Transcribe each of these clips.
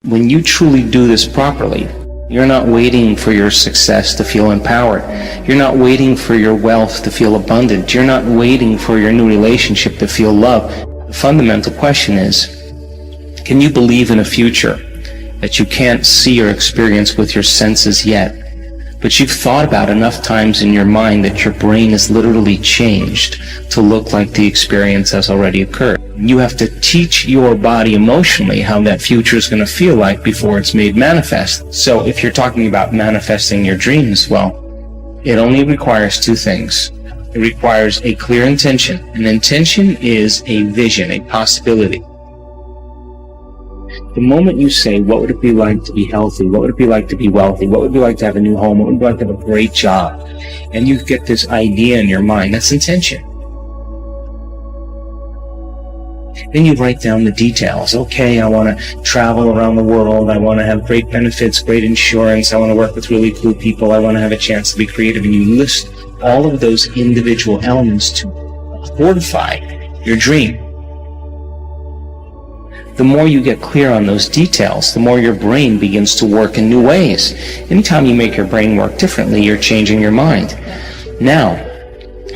When you truly do this properly, you're not waiting for your success to feel empowered. You're not waiting for your wealth to feel abundant. You're not waiting for your new relationship to feel love. The fundamental question is, can you believe in a future that you can't see or experience with your senses yet, but you've thought about enough times in your mind that your brain is literally changed to look like the experience has already occurred? You have to teach your body emotionally how that future is going to feel like before it's made manifest. So if you're talking about manifesting your dreams, well, it only requires two things. It requires a clear intention. An intention is a vision, a possibility. The moment you say, what would it be like to be healthy? What would it be like to be wealthy? What would it be like to have a new home? What would it be like to have a great job? And you get this idea in your mind, that's intention. Then you write down the details. Okay, I want to travel around the world. I want to have great benefits, great insurance. I want to work with really cool people. I want to have a chance to be creative. And you list all of those individual elements to fortify your dream. The more you get clear on those details, the more your brain begins to work in new ways. Anytime you make your brain work differently, you're changing your mind. Now,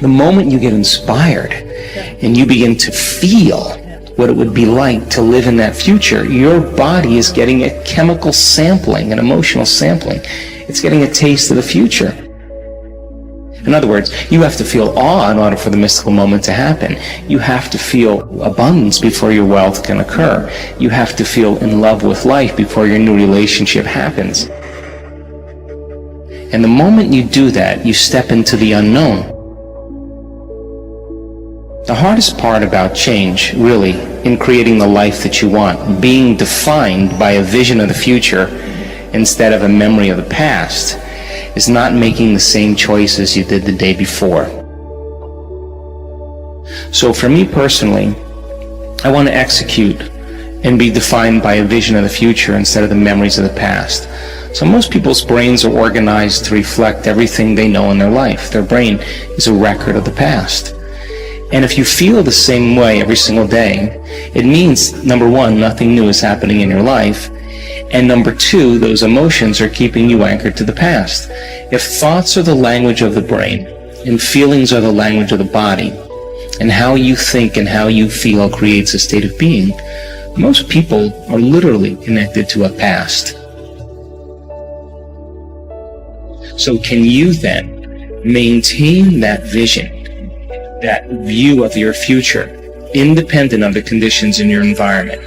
the moment you get inspired and you begin to feel what it would be like to live in that future, your body is getting a chemical sampling, an emotional sampling. It's getting a taste of the future. In other words, you have to feel awe in order for the mystical moment to happen. You have to feel abundance before your wealth can occur. You have to feel in love with life before your new relationship happens. And the moment you do that, you step into the unknown. The hardest part about change, really, in creating the life that you want, being defined by a vision of the future instead of a memory of the past, is not making the same choices you did the day before. So for me personally, I want to execute and be defined by a vision of the future instead of the memories of the past. So most people's brains are organized to reflect everything they know in their life. Their brain is a record of the past. And if you feel the same way every single day, it means, number one, nothing new is happening in your life. And number two, those emotions are keeping you anchored to the past. If thoughts are the language of the brain, and feelings are the language of the body, and how you think and how you feel creates a state of being, most people are literally connected to a past. So can you then maintain that vision, that view of your future, independent of the conditions in your environment,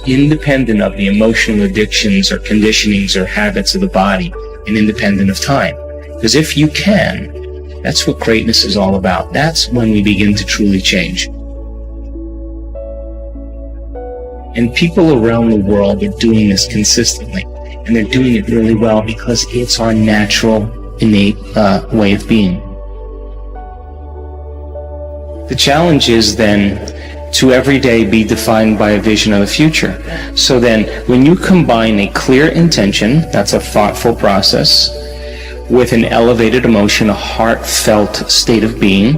independent of the emotional addictions or conditionings or habits of the body, and independent of time? Because if you can, that's what greatness is all about. That's when we begin to truly change. And people around the world are doing this consistently, and they're doing it really well because it's our natural, innate way of being. The challenge is then to every day be defined by a vision of the future. So then, when you combine a clear intention, that's a thoughtful process, with an elevated emotion, a heartfelt state of being,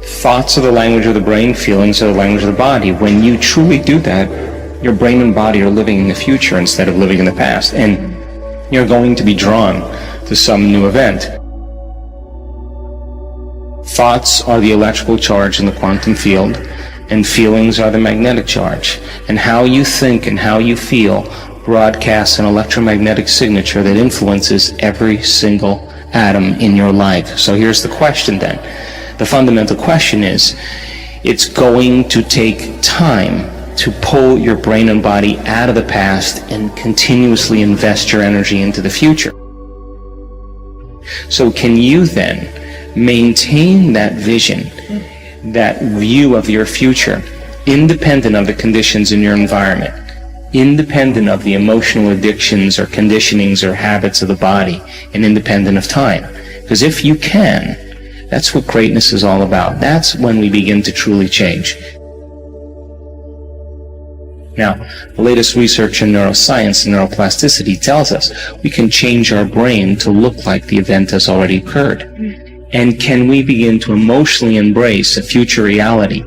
thoughts are the language of the brain, feelings are the language of the body. When you truly do that, your brain and body are living in the future instead of living in the past, and you're going to be drawn to some new event. Thoughts are the electrical charge in the quantum field, and feelings are the magnetic charge. And how you think and how you feel broadcasts an electromagnetic signature that influences every single atom in your life. So here's the question then. The fundamental question is, it's going to take time to pull your brain and body out of the past and continuously invest your energy into the future. So can you then maintain that vision, that view of your future, independent of the conditions in your environment, independent of the emotional addictions or conditionings or habits of the body, and independent of time? Because if you can, that's what greatness is all about. That's when we begin to truly change. Now, the latest research in neuroscience and neuroplasticity tells us we can change our brain to look like the event has already occurred. And can we begin to emotionally embrace a future reality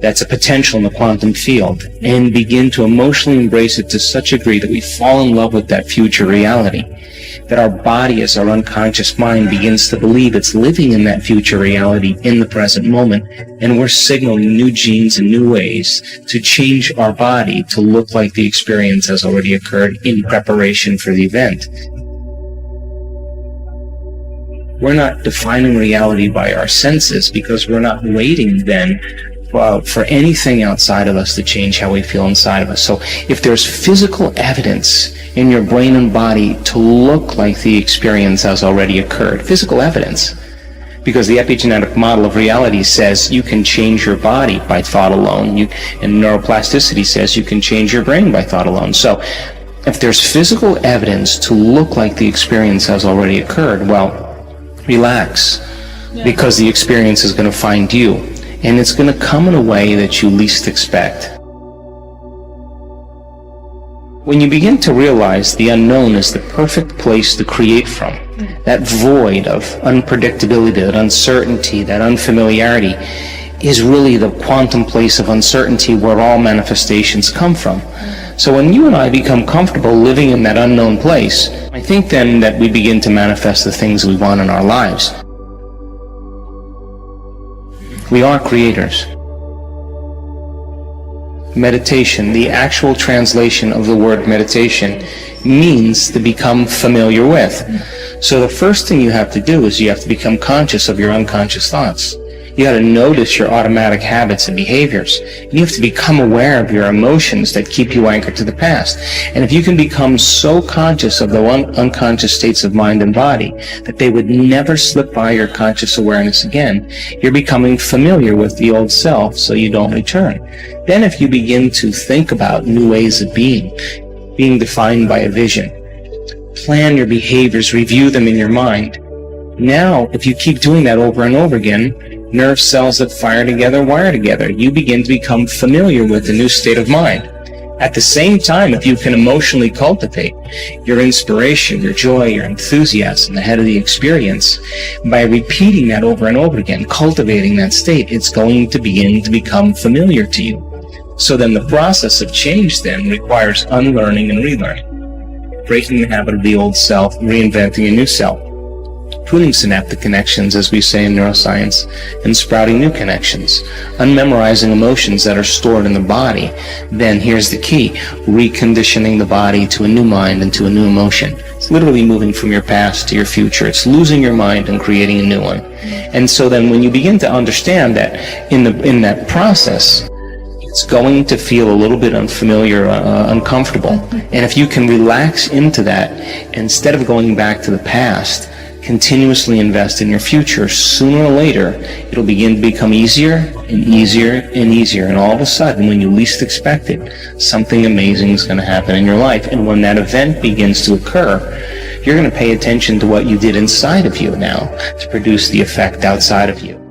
that's a potential in the quantum field, and begin to emotionally embrace it to such a degree that we fall in love with that future reality, that our body, as our unconscious mind, begins to believe it's living in that future reality in the present moment, and we're signaling new genes and new ways to change our body to look like the experience has already occurred in preparation for the event. We're not defining reality by our senses because we're not waiting then for anything outside of us to change how we feel inside of us. So if there's physical evidence in your brain and body to look like the experience has already occurred, physical evidence, because the epigenetic model of reality says you can change your body by thought alone, and neuroplasticity says you can change your brain by thought alone. So if there's physical evidence to look like the experience has already occurred, well, relax, because the experience is going to find you, and it's going to come in a way that you least expect. When you begin to realize the unknown is the perfect place to create from, that void of unpredictability, that uncertainty, that unfamiliarity is really the quantum place of uncertainty where all manifestations come from. So when you and I become comfortable living in that unknown place, I think then that we begin to manifest the things we want in our lives. We are creators. Meditation, the actual translation of the word meditation, means to become familiar with. So the first thing you have to do is you have to become conscious of your unconscious thoughts. You got to notice your automatic habits and behaviors. You have to become aware of your emotions that keep you anchored to the past. And if you can become so conscious of the unconscious states of mind and body that they would never slip by your conscious awareness again, you're becoming familiar with the old self so you don't return. Then if you begin to think about new ways of being defined by a vision, plan your behaviors, review them in your mind. Now, if you keep doing that over and over again, nerve cells that fire together wire together. You begin to become familiar with the new state of mind. At the same time, if you can emotionally cultivate your inspiration, your joy, your enthusiasm ahead of the experience, by repeating that over and over again, cultivating that state, it's going to begin to become familiar to you. So then the process of change then requires unlearning and relearning, breaking the habit of the old self, reinventing a new self, pruning synaptic connections, as we say in neuroscience, and sprouting new connections, unmemorizing emotions that are stored in the body. Then here's the key: reconditioning the body to a new mind and to a new emotion. It's literally moving from your past to your future. It's losing your mind and creating a new one. And so then when you begin to understand that in that process, it's going to feel a little bit unfamiliar, uncomfortable. And if you can relax into that, instead of going back to the past, continuously invest in your future, sooner or later, it'll begin to become easier and easier and easier. And all of a sudden, when you least expect it, something amazing is going to happen in your life. And when that event begins to occur, you're going to pay attention to what you did inside of you now to produce the effect outside of you.